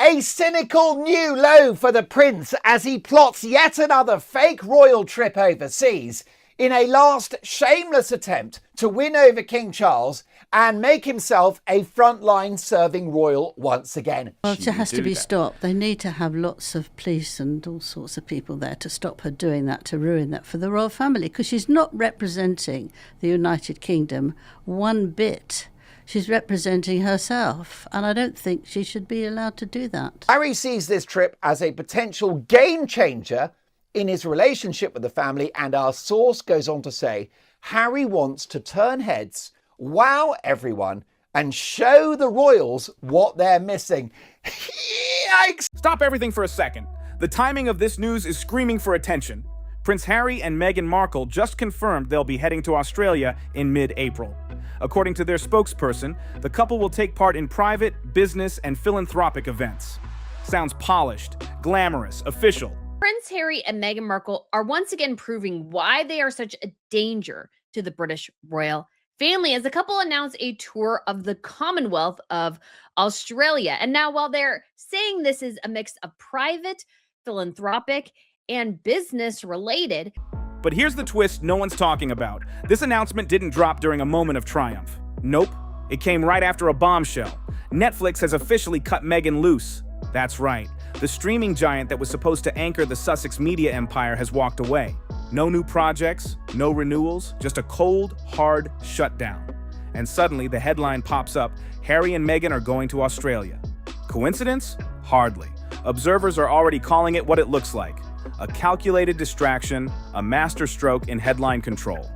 A cynical new low for the prince as he plots yet another fake royal trip overseas in a last shameless attempt to win over King Charles and make himself a frontline serving royal once again. Well, it has to be stopped. They need to have lots of police and all sorts of people there to stop her doing that, to ruin that for the royal family, because she's not representing the United Kingdom one bit. She's representing herself, and I don't think she should be allowed to do that. Harry sees this trip as a potential game changer in his relationship with the family, and our source goes on to say Harry wants to turn heads, wow everyone, and show the royals what they're missing. Yikes! Stop everything for a second. The timing of this news is screaming for attention. Prince Harry and Meghan Markle just confirmed they'll be heading to Australia in mid-April. According to their spokesperson, the couple will take part in private, business, and philanthropic events. Sounds polished, glamorous, official. Prince Harry and Meghan Markle are once again proving why they are such a danger to the British royal family as the couple announced a tour of the Commonwealth of Australia. And now, while they're saying this is a mix of private, philanthropic, and business related. But here's the twist no one's talking about. This announcement didn't drop during a moment of triumph. Nope, it came right after a bombshell. Netflix has officially cut Meghan loose. That's right, the streaming giant that was supposed to anchor the Sussex media empire has walked away. No new projects, no renewals, just a cold, hard shutdown. And suddenly the headline pops up, Harry and Meghan are going to Australia. Coincidence? Hardly. Observers are already calling it what it looks like. A calculated distraction, a masterstroke in headline control.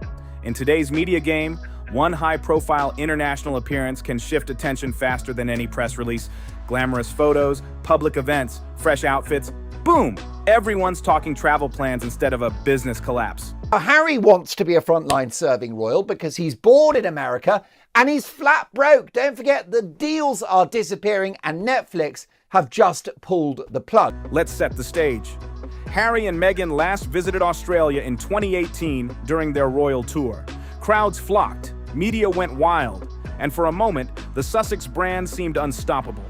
In today's media game, one high-profile international appearance can shift attention faster than any press release. Glamorous photos, public events, fresh outfits, boom! Everyone's talking travel plans instead of a business collapse. Harry wants to be a frontline serving royal because he's bored in America and he's flat broke. Don't forget the deals are disappearing and Netflix have just pulled the plug. Let's set the stage. Harry and Meghan last visited Australia in 2018 during their royal tour. Crowds flocked, media went wild, and for a moment, the Sussex brand seemed unstoppable.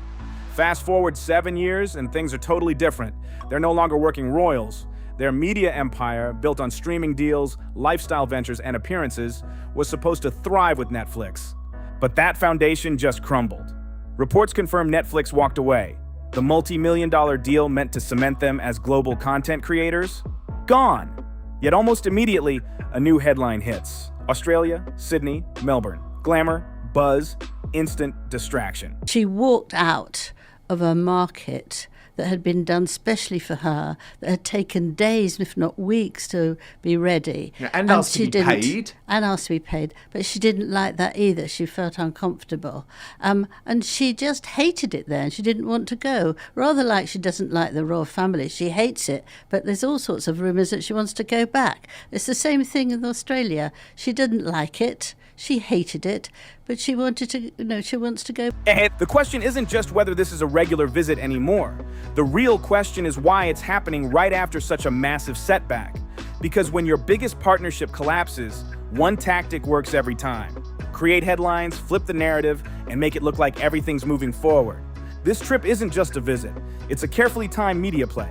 Fast forward 7 years and things are totally different. They're no longer working royals. Their media empire, built on streaming deals, lifestyle ventures, and appearances, was supposed to thrive with Netflix. But that foundation just crumbled. Reports confirm Netflix walked away. The multi-million-dollar deal meant to cement them as global content creators? Gone! Yet almost immediately, a new headline hits. Australia, Sydney, Melbourne. Glamour, buzz, instant distraction. She walked out of a market that had been done specially for her, that had taken days, if not weeks, to be ready. Yeah, and asked to be paid. And asked to be paid. But she didn't like that either. She felt uncomfortable. And she just hated it there, and she didn't want to go. Rather like she doesn't like the royal family. She hates it, but there's all sorts of rumours that she wants to go back. It's the same thing in Australia. She didn't like it. She hated it, but she wanted to, she wants to go. The question isn't just whether this is a regular visit anymore. The real question is why it's happening right after such a massive setback. Because when your biggest partnership collapses, one tactic works every time. Create headlines, flip the narrative, and make it look like everything's moving forward. This trip isn't just a visit. It's a carefully timed media play.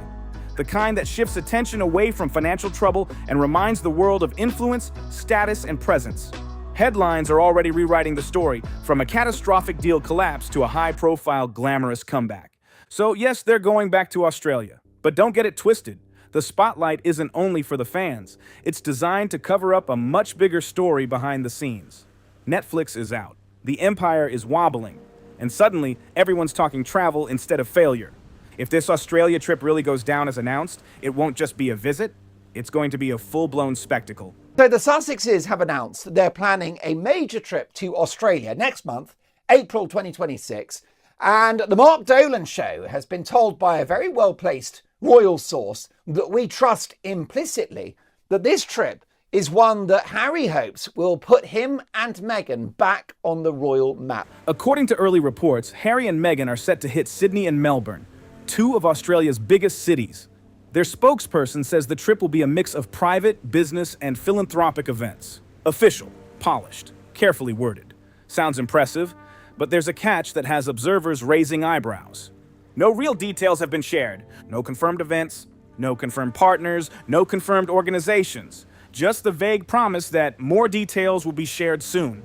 The kind that shifts attention away from financial trouble and reminds the world of influence, status, and presence. Headlines are already rewriting the story, from a catastrophic deal collapse to a high-profile, glamorous comeback. So yes, they're going back to Australia. But don't get it twisted. The spotlight isn't only for the fans. It's designed to cover up a much bigger story behind the scenes. Netflix is out. The empire is wobbling. And suddenly, everyone's talking travel instead of failure. If this Australia trip really goes down as announced, it won't just be a visit. It's going to be a full-blown spectacle. So the Sussexes have announced they're planning a major trip to Australia next month, April 2026. And the Mark Dolan show has been told by a very well-placed royal source that we trust implicitly that this trip is one that Harry hopes will put him and Meghan back on the royal map. According to early reports, Harry and Meghan are set to hit Sydney and Melbourne, two of Australia's biggest cities. Their spokesperson says the trip will be a mix of private, business, and philanthropic events. Official, polished, carefully worded. Sounds impressive, but there's a catch that has observers raising eyebrows. No real details have been shared. No confirmed events, no confirmed partners, no confirmed organizations. Just the vague promise that more details will be shared soon.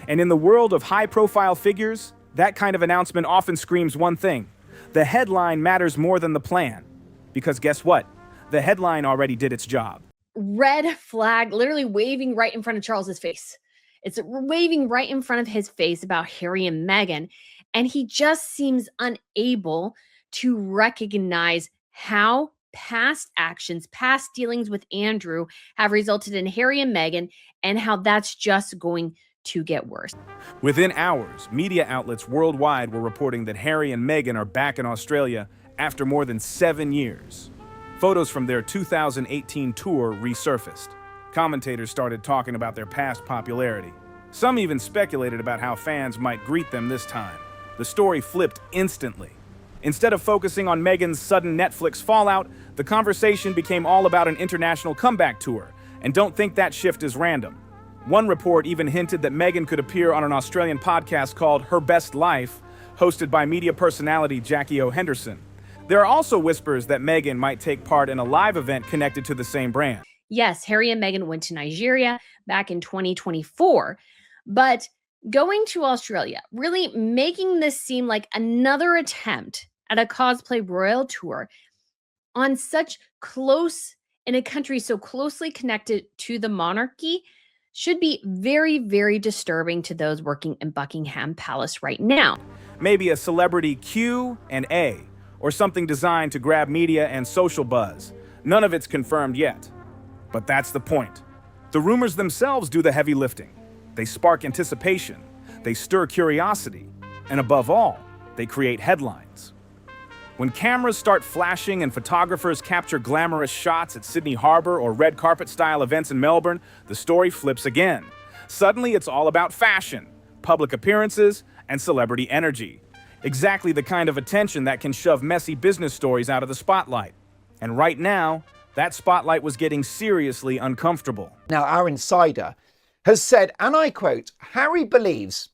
And in the world of high-profile figures, that kind of announcement often screams one thing. The headline matters more than the plan. Because guess what? The headline already did its job. Red flag literally waving right in front of Charles's face. It's waving right in front of his face about Harry and Meghan. And he just seems unable to recognize how past actions, past dealings with Andrew have resulted in Harry and Meghan, and how that's just going to get worse. Within hours, media outlets worldwide were reporting that Harry and Meghan are back in Australia after more than 7 years. Photos from their 2018 tour resurfaced. Commentators started talking about their past popularity. Some even speculated about how fans might greet them this time. The story flipped instantly. Instead of focusing on Meghan's sudden Netflix fallout, the conversation became all about an international comeback tour. And don't think that shift is random. One report even hinted that Meghan could appear on an Australian podcast called Her Best Life, hosted by media personality Jackie O. Henderson. There are also whispers that Meghan might take part in a live event connected to the same brand. Yes, Harry and Meghan went to Nigeria back in 2024, but going to Australia, really making this seem like another attempt at a cosplay royal tour on such close, in a country so closely connected to the monarchy, should be very, very disturbing to those working in Buckingham Palace right now. Maybe a celebrity Q&A, or something designed to grab media and social buzz. None of it's confirmed yet. But that's the point. The rumors themselves do the heavy lifting. They spark anticipation, they stir curiosity, and above all, they create headlines. When cameras start flashing and photographers capture glamorous shots at Sydney Harbour or red carpet-style events in Melbourne, the story flips again. Suddenly, it's all about fashion, public appearances, and celebrity energy. Exactly the kind of attention that can shove messy business stories out of the spotlight. And right now, that spotlight was getting seriously uncomfortable. Now, our insider has said, and I quote, Harry believes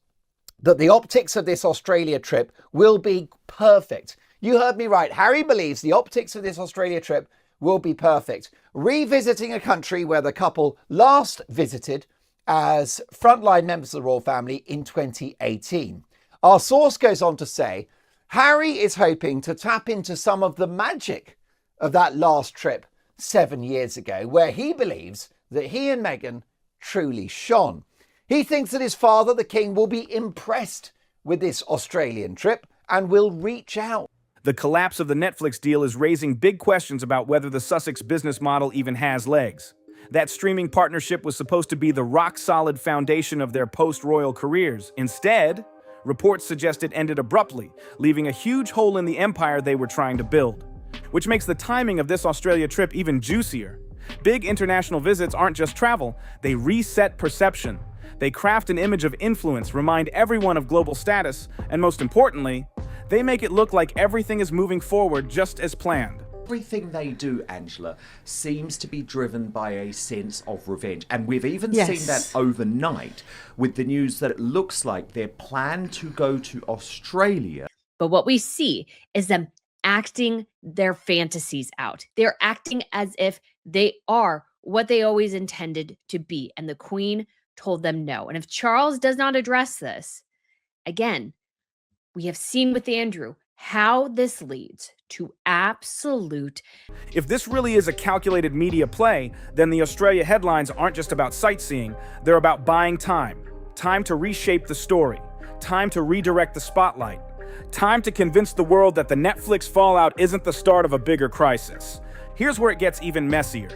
that the optics of this Australia trip will be perfect. You heard me right. Harry believes the optics of this Australia trip will be perfect. Revisiting a country where the couple last visited as frontline members of the royal family in 2018. Our source goes on to say, Harry is hoping to tap into some of the magic of that last trip 7 years ago, where he believes that he and Meghan truly shone. He thinks that his father, the king, will be impressed with this Australian trip and will reach out. The collapse of the Netflix deal is raising big questions about whether the Sussex business model even has legs. That streaming partnership was supposed to be the rock-solid foundation of their post-royal careers. Instead, reports suggest it ended abruptly, leaving a huge hole in the empire they were trying to build. Which makes the timing of this Australia trip even juicier. Big international visits aren't just travel, they reset perception. They craft an image of influence, remind everyone of global status, and most importantly, they make it look like everything is moving forward just as planned. Everything they do, Angela, seems to be driven by a sense of revenge. And we've even Yes. seen that overnight with the news that it looks like their plan to go to Australia. But what we see is them acting their fantasies out. They're acting as if they are what they always intended to be. And the Queen told them no. And if Charles does not address this, again, we have seen with Andrew how this leads to absolute. If this really is a calculated media play, then the Australia headlines aren't just about sightseeing, they're about buying time. Time to reshape the story. Time to redirect the spotlight. Time to convince the world that the Netflix fallout isn't the start of a bigger crisis. Here's where it gets even messier.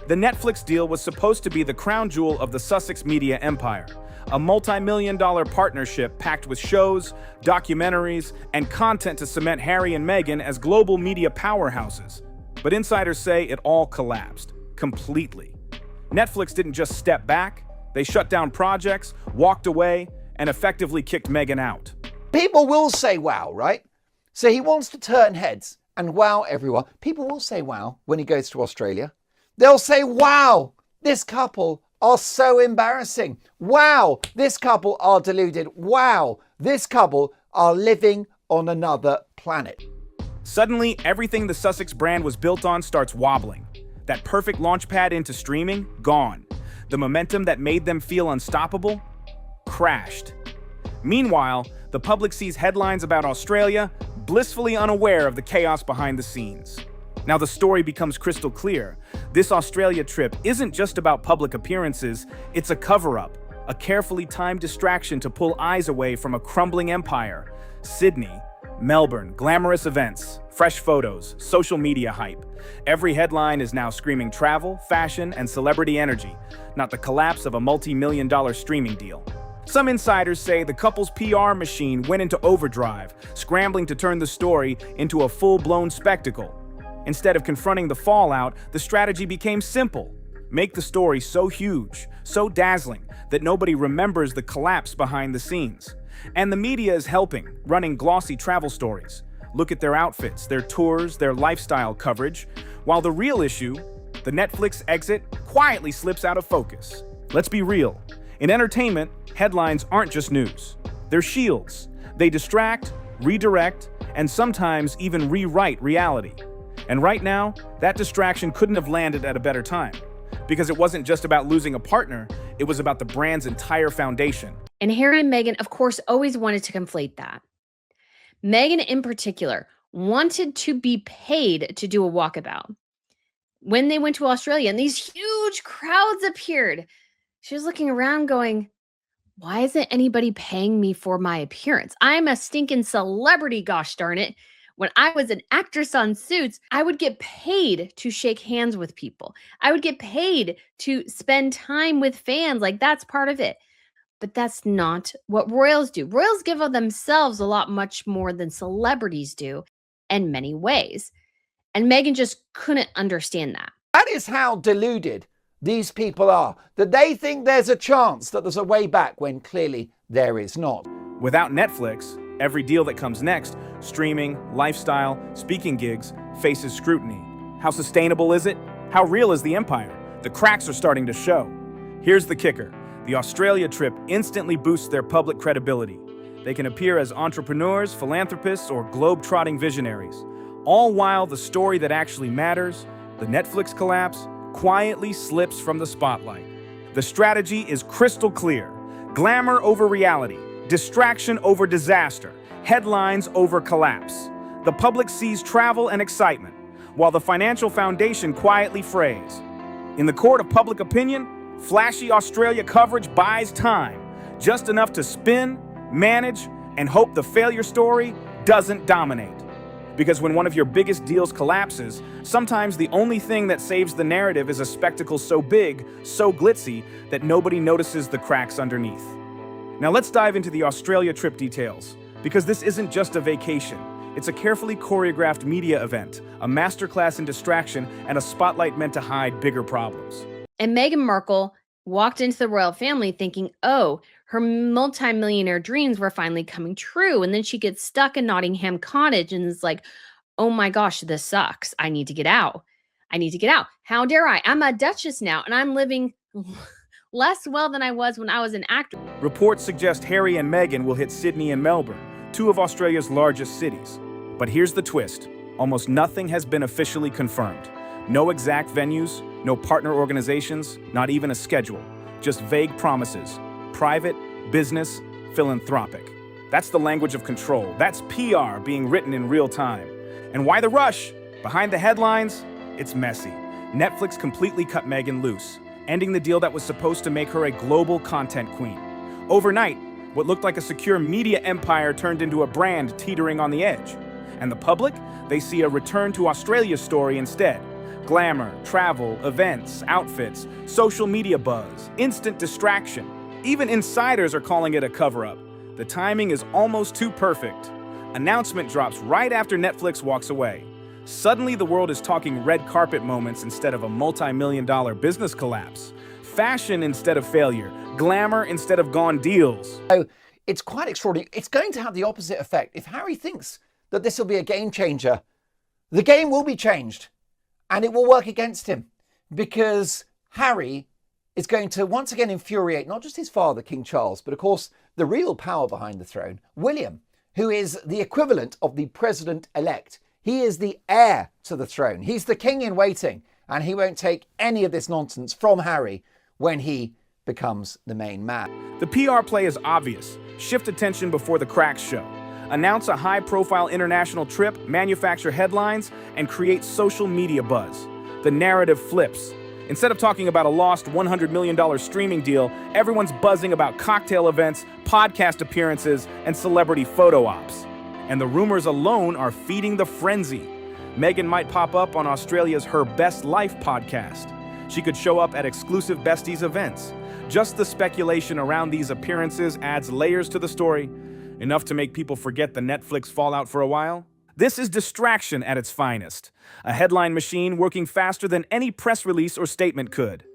The Netflix deal was supposed to be the crown jewel of the Sussex media empire. A multi-million-dollar partnership packed with shows, documentaries, and content to cement Harry and Meghan as global media powerhouses. But insiders say it all collapsed, completely. Netflix didn't just step back, they shut down projects, walked away, and effectively kicked Meghan out. People will say wow, right? So he wants to turn heads and wow everyone. People will say wow when he goes to Australia. They'll say, wow, this couple are so embarrassing. Wow, this couple are deluded. Wow, this couple are living on another planet. Suddenly, everything the Sussex brand was built on starts wobbling. That perfect launchpad into streaming, gone. The momentum that made them feel unstoppable, crashed. Meanwhile, the public sees headlines about Australia, blissfully unaware of the chaos behind the scenes. Now the story becomes crystal clear. This Australia trip isn't just about public appearances, it's a cover-up, a carefully timed distraction to pull eyes away from a crumbling empire. Sydney, Melbourne, glamorous events, fresh photos, social media hype. Every headline is now screaming travel, fashion, and celebrity energy, not the collapse of a multi-million-dollar streaming deal. Some insiders say the couple's PR machine went into overdrive, scrambling to turn the story into a full-blown spectacle. Instead of confronting the fallout, the strategy became simple. Make the story so huge, so dazzling, that nobody remembers the collapse behind the scenes. And the media is helping, running glossy travel stories. Look at their outfits, their tours, their lifestyle coverage, while the real issue, the Netflix exit, quietly slips out of focus. Let's be real. In entertainment, headlines aren't just news. They're shields. They distract, redirect, and sometimes even rewrite reality. And right now, that distraction couldn't have landed at a better time. Because it wasn't just about losing a partner, it was about the brand's entire foundation. And Harry and Meghan, of course, always wanted to conflate that. Meghan, in particular, wanted to be paid to do a walkabout. When they went to Australia and these huge crowds appeared, she was looking around going, why isn't anybody paying me for my appearance? I'm a stinking celebrity, gosh darn it. When I was an actress on Suits, I would get paid to shake hands with people. I would get paid to spend time with fans. Like, that's part of it. But that's not what royals do. Royals give of themselves a lot much more than celebrities do in many ways. And Meghan just couldn't understand that. That is how deluded these people are, that they think there's a chance that there's a way back when clearly there is not. Without Netflix, every deal that comes next, streaming, lifestyle, speaking gigs, faces scrutiny. How sustainable is it? How real is the empire? The cracks are starting to show. Here's the kicker. The Australia trip instantly boosts their public credibility. They can appear as entrepreneurs, philanthropists, or globe-trotting visionaries. All while the story that actually matters, the Netflix collapse, quietly slips from the spotlight. The strategy is crystal clear. Glamour over reality, distraction over disaster, headlines over collapse. The public sees travel and excitement, while the financial foundation quietly frays. In the court of public opinion, flashy Australia coverage buys time, just enough to spin, manage, and hope the failure story doesn't dominate. Because when one of your biggest deals collapses, sometimes the only thing that saves the narrative is a spectacle so big, so glitzy, that nobody notices the cracks underneath. Now let's dive into the Australia trip details, because this isn't just a vacation. It's a carefully choreographed media event, a masterclass in distraction, and a spotlight meant to hide bigger problems. And Meghan Markle walked into the royal family thinking, oh, her multi-millionaire dreams were finally coming true. And then she gets stuck in Nottingham Cottage and is like, oh my gosh, this sucks. I need to get out. I need to get out. How dare I? I'm a duchess now, and I'm living less well than I was when I was an actor. Reports suggest Harry and Meghan will hit Sydney and Melbourne, two of Australia's largest cities. But here's the twist. Almost nothing has been officially confirmed. No exact venues, no partner organizations, not even a schedule. Just vague promises. Private, business, philanthropic. That's the language of control. That's PR being written in real time. And why the rush? Behind the headlines, it's messy. Netflix completely cut Meghan loose, ending the deal that was supposed to make her a global content queen. Overnight, what looked like a secure media empire turned into a brand teetering on the edge. And the public? They see a return to Australia story instead. Glamour, travel, events, outfits, social media buzz, instant distraction. Even insiders are calling it a cover-up. The timing is almost too perfect. Announcement drops right after Netflix walks away. Suddenly the world is talking red carpet moments instead of a multi-million-dollar business collapse. Fashion instead of failure. Glamour instead of gone deals. So it's quite extraordinary. It's going to have the opposite effect. If Harry thinks that this will be a game changer, the game will be changed and it will work against him, because Harry is going to once again infuriate not just his father, King Charles, but of course the real power behind the throne, William. who is the equivalent of the president-elect. He is the heir to the throne. He's the king in waiting, and he won't take any of this nonsense from Harry when he becomes the main man. The PR play is obvious. Shift attention before the cracks show. Announce a high-profile international trip, manufacture headlines, and create social media buzz. The narrative flips. Instead of talking about a lost $100 million streaming deal, everyone's buzzing about cocktail events, podcast appearances, and celebrity photo ops. And the rumors alone are feeding the frenzy. Meghan might pop up on Australia's Her Best Life podcast. She could show up at exclusive besties events. Just the speculation around these appearances adds layers to the story, enough to make people forget the Netflix fallout for a while. This is distraction at its finest. A headline machine working faster than any press release or statement could.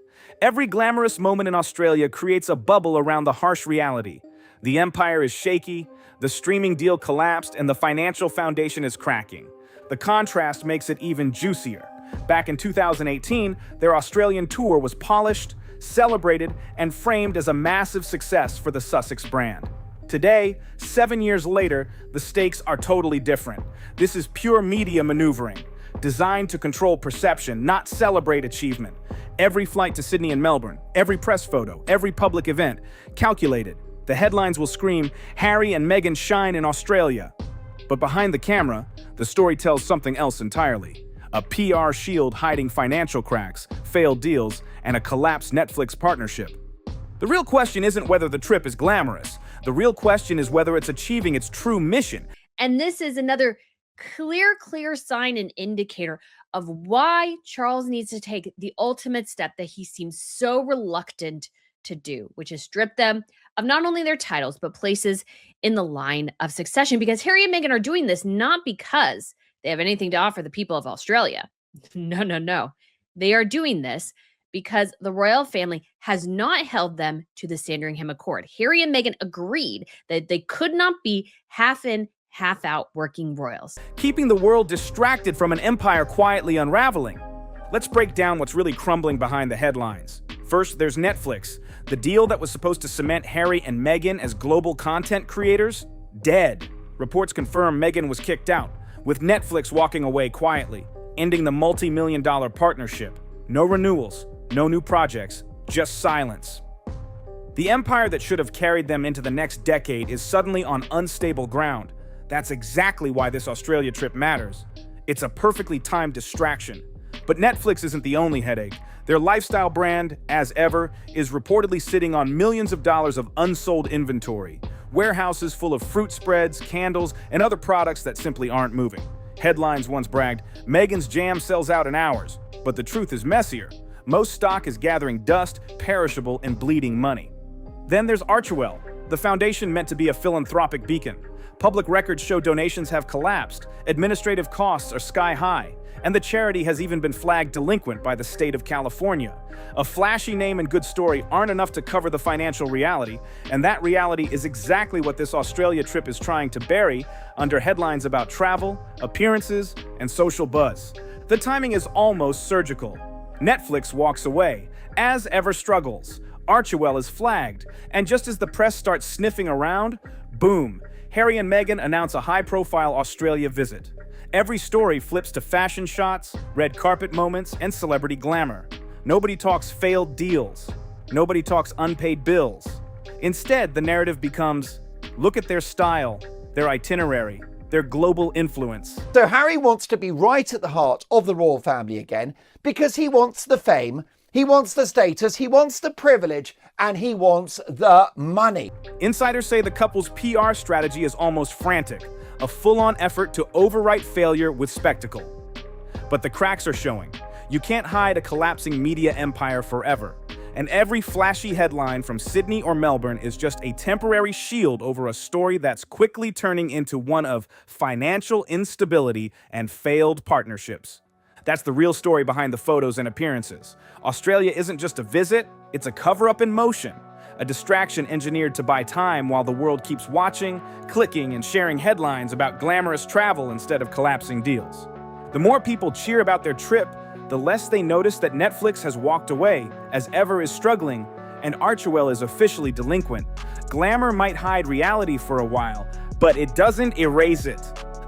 Every glamorous moment in Australia creates a bubble around the harsh reality. The empire is shaky, the streaming deal collapsed, and the financial foundation is cracking. The contrast makes it even juicier. Back in 2018, their Australian tour was polished, celebrated, and framed as a massive success for the Sussex brand. Today, 7 years later, the stakes are totally different. This is pure media maneuvering, designed to control perception, not celebrate achievement. Every flight to Sydney and Melbourne, every press photo, every public event, calculated. The headlines will scream, "Harry and Meghan shine in Australia." But behind the camera, the story tells something else entirely. A PR shield hiding financial cracks, failed deals, and a collapsed Netflix partnership. The real question isn't whether the trip is glamorous. The real question is whether it's achieving its true mission. And this is another clear sign and indicator of why Charles needs to take the ultimate step that he seems so reluctant to do, which is strip them of not only their titles, but places in the line of succession. Because Harry and Meghan are doing this not because they have anything to offer the people of Australia. No. They are doing this because the royal family has not held them to the Sandringham Accord. Harry and Meghan agreed that they could not be half in, half out working royals. Keeping the world distracted from an empire quietly unraveling. Let's break down what's really crumbling behind the headlines. First, there's Netflix. The deal that was supposed to cement Harry and Meghan as global content creators? Dead. Reports confirm Meghan was kicked out, with Netflix walking away quietly, ending the multi-million-dollar partnership. No renewals, no new projects, just silence. The empire that should have carried them into the next decade is suddenly on unstable ground. That's exactly why this Australia trip matters. It's a perfectly timed distraction. But Netflix isn't the only headache. Their lifestyle brand, as ever, is reportedly sitting on millions of dollars of unsold inventory. Warehouses full of fruit spreads, candles, and other products that simply aren't moving. Headlines once bragged, "Meghan's jam sells out in hours." But the truth is messier. Most stock is gathering dust, perishable, and bleeding money. Then there's Archewell, the foundation meant to be a philanthropic beacon. Public records show donations have collapsed, administrative costs are sky high, and the charity has even been flagged delinquent by the state of California. A flashy name and good story aren't enough to cover the financial reality, and that reality is exactly what this Australia trip is trying to bury under headlines about travel, appearances, and social buzz. The timing is almost surgical. Netflix walks away, as ever struggles. Archewell is flagged, and just as the press starts sniffing around, boom, Harry and Meghan announce a high-profile Australia visit. Every story flips to fashion shots, red carpet moments, and celebrity glamour. Nobody talks failed deals. Nobody talks unpaid bills. Instead, the narrative becomes, look at their style, their itinerary, their global influence. So Harry wants to be right at the heart of the royal family again because he wants the fame, he wants the status, he wants the privilege, and he wants the money. Insiders say the couple's PR strategy is almost frantic, a full-on effort to overwrite failure with spectacle. But the cracks are showing. You can't hide a collapsing media empire forever. And every flashy headline from Sydney or Melbourne is just a temporary shield over a story that's quickly turning into one of financial instability and failed partnerships. That's the real story behind the photos and appearances. Australia isn't just a visit, it's a cover-up in motion. A distraction engineered to buy time while the world keeps watching, clicking, and sharing headlines about glamorous travel instead of collapsing deals. The more people cheer about their trip, the less they notice that Netflix has walked away, as Ever is struggling, and Archewell is officially delinquent. Glamour might hide reality for a while, But it doesn't erase it.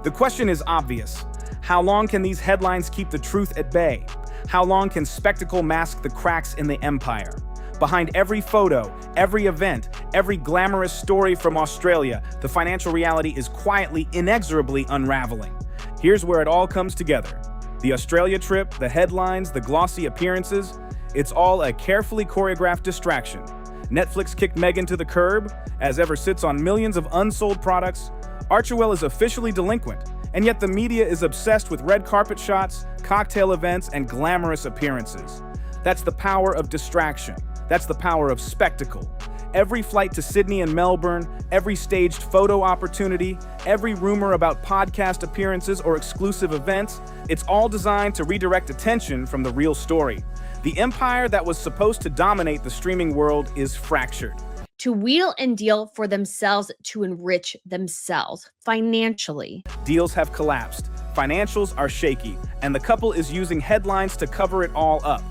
The question is obvious. How long can these headlines keep the truth at bay? How long can spectacle mask the cracks in the empire? Behind every photo, every event, every glamorous story from Australia, the financial reality is quietly, inexorably unraveling. Here's where it all comes together. The Australia trip, the headlines, the glossy appearances, it's all a carefully choreographed distraction. Netflix kicked Meghan to the curb, as ever sits on millions of unsold products. Archewell is officially delinquent, and yet the media is obsessed with red carpet shots, cocktail events, and glamorous appearances. That's the power of distraction. That's the power of spectacle. Every flight to Sydney and Melbourne, every staged photo opportunity, every rumor about podcast appearances or exclusive events, it's all designed to redirect attention from the real story. The empire that was supposed to dominate the streaming world is fractured. To wheel and deal for themselves to enrich themselves financially. Deals have collapsed, financials are shaky, and the couple is using headlines to cover it all up.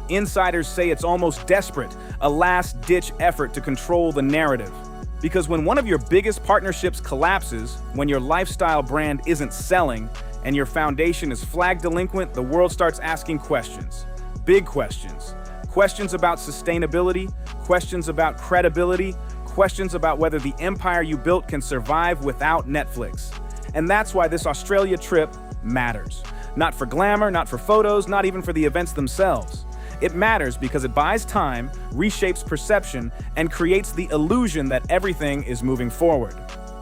Insiders say it's almost desperate, a last-ditch effort to control the narrative. Because when one of your biggest partnerships collapses, when your lifestyle brand isn't selling, and your foundation is flagged delinquent, the world starts asking questions. Big questions. Questions about sustainability, questions about credibility, questions about whether the empire you built can survive without Netflix. And that's why this Australia trip matters. Not for glamour, not for photos, not even for the events themselves. It matters because it buys time, reshapes perception, and creates the illusion that everything is moving forward.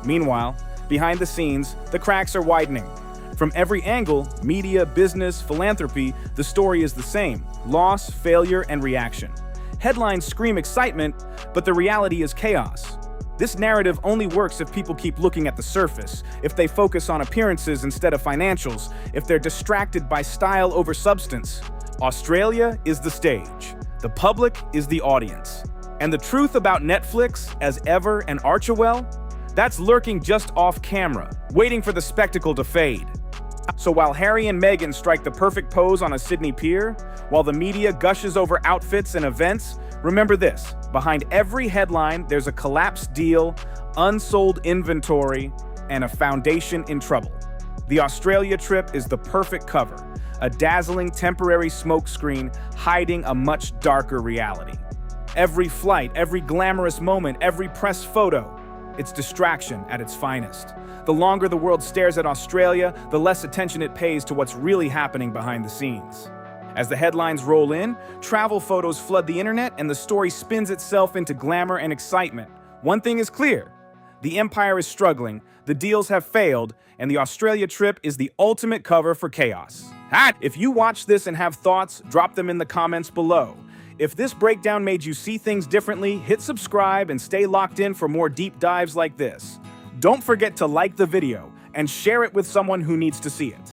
Meanwhile, behind the scenes, the cracks are widening. From every angle, media, business, philanthropy, the story is the same: loss, failure, and reaction. Headlines scream excitement, but the reality is chaos. This narrative only works if people keep looking at the surface, if they focus on appearances instead of financials, if they're distracted by style over substance. Australia is the stage. The public is the audience. And the truth about Netflix, as ever, and Archewell, that's lurking just off camera, waiting for the spectacle to fade. So while Harry and Meghan strike the perfect pose on a Sydney pier, while the media gushes over outfits and events, remember this: behind every headline, there's a collapsed deal, unsold inventory, and a foundation in trouble. The Australia trip is the perfect cover, a dazzling temporary smokescreen hiding a much darker reality. Every flight, every glamorous moment, every press photo, it's distraction at its finest. The longer the world stares at Australia, the less attention it pays to what's really happening behind the scenes. As the headlines roll in, travel photos flood the internet and the story spins itself into glamour and excitement. One thing is clear: the empire is struggling, the deals have failed, and the Australia trip is the ultimate cover for chaos. If you watch this and have thoughts, drop them in the comments below. If this breakdown made you see things differently, hit subscribe and stay locked in for more deep dives like this. Don't forget to like the video and share it with someone who needs to see it.